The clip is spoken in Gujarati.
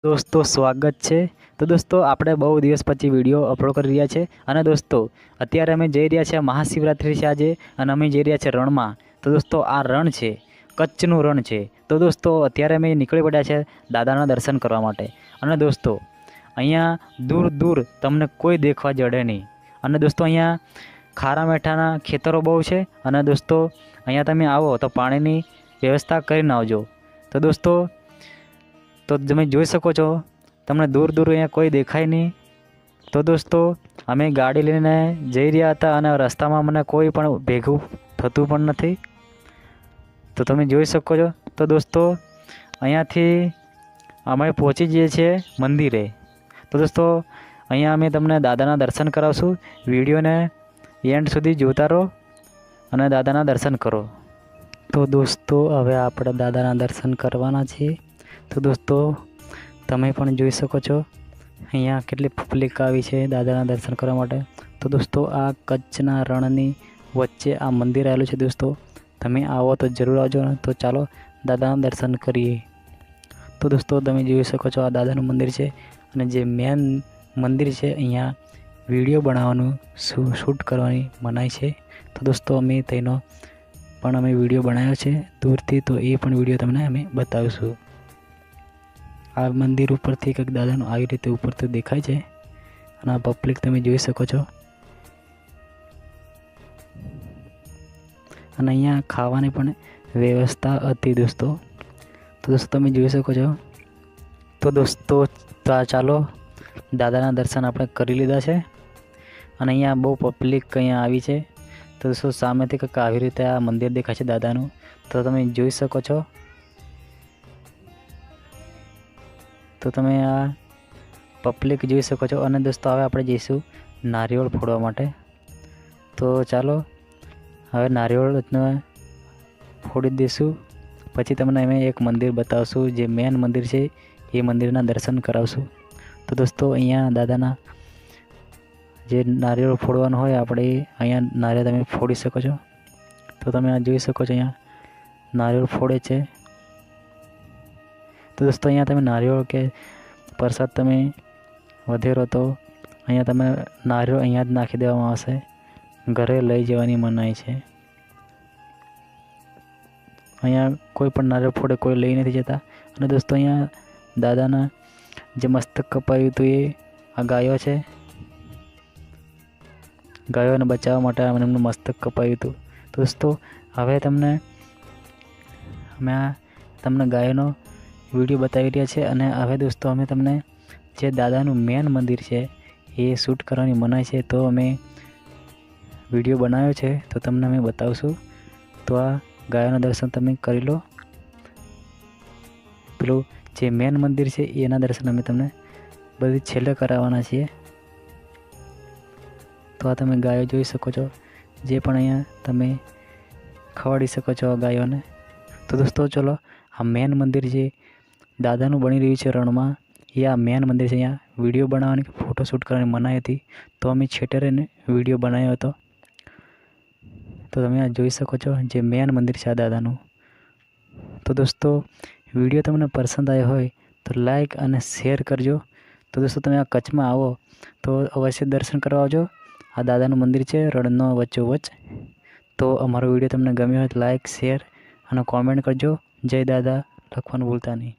દોસ્તો સ્વાગત છે। તો દોસ્તો આપણે બહુ દિવસ પછી વિડીયો અપલોડ કરી રહ્યા છે અને દોસ્તો અત્યારે અમે જઈ રહ્યા છીએ મહાશિવરાત્રિ છે આજે અને અમે જઈ રહ્યા છીએ રણમાં। તો દોસ્તો આ રણ છે, કચ્છનું રણ છે। તો દોસ્તો અત્યારે અમે નીકળી પડ્યા છે દાદાના દર્શન કરવા માટે અને દોસ્તો અહીંયા દૂર દૂર તમને કોઈ દેખવા જડે નહીં અને દોસ્તો અહીંયા ખારા મેઠાના ખેતરો બહુ છે અને દોસ્તો અહીંયા તમે આવો તો પાણીની વ્યવસ્થા કરીને આવજો। તો દોસ્તો તો તમે જોઈ શકો છો તમને દૂર દૂર અહીંયા કોઈ દેખાય નહીં। તો દોસ્તો અમે ગાડી લઈને જઈ રહ્યા હતા અને રસ્તામાં મને કોઈ પણ ભેગું થતું પણ નથી। તો તમે જોઈ શકો છો। તો દોસ્તો અહીંયાથી અમે પહોંચી જઈએ છીએ મંદિરે। તો દોસ્તો અહીંયા અમે તમને દાદાના દર્શન કરાવશું। વિડીયોને એન્ડ સુધી જોતા રહો અને દાદાના દર્શન કરો। તો દોસ્તો હવે આપણે દાદાના દર્શન કરવાના છીએ। તો દોસ્તો તમે પણ જોઈ શકો છો અહીંયા કેટલી પબ્લિક આવી છે દાદાના દર્શન કરવા માટે। તો દોસ્તો આ કચ્છના રણની વચ્ચે આ મંદિર આવેલું છે। દોસ્તો તમે આવો તો જરૂર આવજો। તો ચાલો દાદાના દર્શન કરીએ। તો દોસ્તો તમે જોઈ શકો છો આ દાદાનું મંદિર છે અને જે મેન મંદિર છે અહીંયા વિડીયો બનાવવાનું શૂટ કરવાની મનાઈ છે। તો દોસ્તો અમે તેનો પણ અમે વિડીયો બનાવ્યો છે દૂરથી, તો એ પણ વિડીયો તમને અમે બતાવીશું। આ મંદિર ઉપરથી કંઈક દાદાનું આવી રીતે ઉપરથી દેખાય છે અને આ પબ્લિક તમે જોઈ શકો છો। અને અહીંયા ખાવાની પણ વ્યવસ્થા હતી દોસ્તો। તો દોસ્તો તમે જોઈ શકો છો। તો દોસ્તો ચાલો દાદાના દર્શન આપણે કરી લીધા છે અને અહીંયા બહુ પબ્લિક અહીંયા આવી છે। તો દોસ્તો સામેથી કંઈક આવી રીતે આ મંદિર દેખાય છે દાદાનું। તો તમે જોઈ શકો છો। તો તમે આ પબ્લિક જોઈ શકો છો અને દોસ્તો હવે આપણે જઈશું નારિયેળ ફોડવા માટે। તો ચાલો હવે નારિયેળને ફોડી દઈશું, પછી તમને અમે એક મંદિર બતાવશું જે મેન મંદિર છે એ મંદિરના દર્શન કરાવશું। તો દોસ્તો અહીંયા દાદાના જે નારિયેળ ફોડવાનું હોય આપણે અહીંયા નારિયેળ તમે ફોડી શકો છો। તો તમે આ જોઈ શકો છો અહીંયા નારિયેળ ફોડે છે। તો દોસ્તો અહીંયા તમે નારિયેળ કે પ્રસાદ તમે વધેરો તો અહીંયા તમે નારિયેળ અહીંયા જ નાખી દેવામાં આવશે, ઘરે લઈ જવાની મનાઈ છે। અહીંયા કોઈ પણ નારિયેળ ફોડે કોઈ લઈ નથી જતા। અને દોસ્તો અહીંયા દાદાના જે મસ્તક કપાયું હતું એ આ ગાયો છે, ગાયોને બચાવવા માટે એમનું મસ્તક કપાયું હતું। દોસ્તો હવે તમને ગાયોનો વિડીયો બતાવી રહ્યા છે અને હવે દોસ્તો અમે તમને જે દાદાનું મેન મંદિર છે એ શૂટ કરવાની મનાઈ છે, તો અમે વિડીયો બનાવ્યો છે તો તમને અમે બતાવશું। તો આ ગાયોના દર્શન તમે કરી લો। પેલું જે મેન મંદિર છે એના દર્શન અમે તમને બધી છેલ્લે કરાવવાના છીએ। તો આ તમે ગાયો જોઈ શકો છો, જે પણ અહીંયા તમે ખવાડી શકો છો આ ગાયોને। તો દોસ્તો ચલો આ મેન મંદિર જે દાદાનું બની રહ્યું છે રણમાં એ આ મેન મંદિર છે। અહીંયા વિડીયો બનાવવાની કે ફોટો શૂટ કરવાની મનાઈ હતી, તો અમે છેટે રહીને વિડીયો બનાવ્યો હતો। તો તમે આ જોઈ શકો છો જે મેન મંદિર છે આ દાદાનું। તો દોસ્તો વિડીયો તમને પસંદ આવ્યો હોય તો લાઈક અને શેર કરજો। તો દોસ્તો તમે આ કચ્છમાં આવો તો અવશ્ય દર્શન કરવા આવજો। આ દાદાનું મંદિર છે રણનો વચ્ચોવચ્ચ। તો અમારો વિડીયો તમને ગમ્યો હોય તો લાઈક, શેર અને કોમેન્ટ કરજો। જય દાદા લખવાનું ભૂલતા નહીં।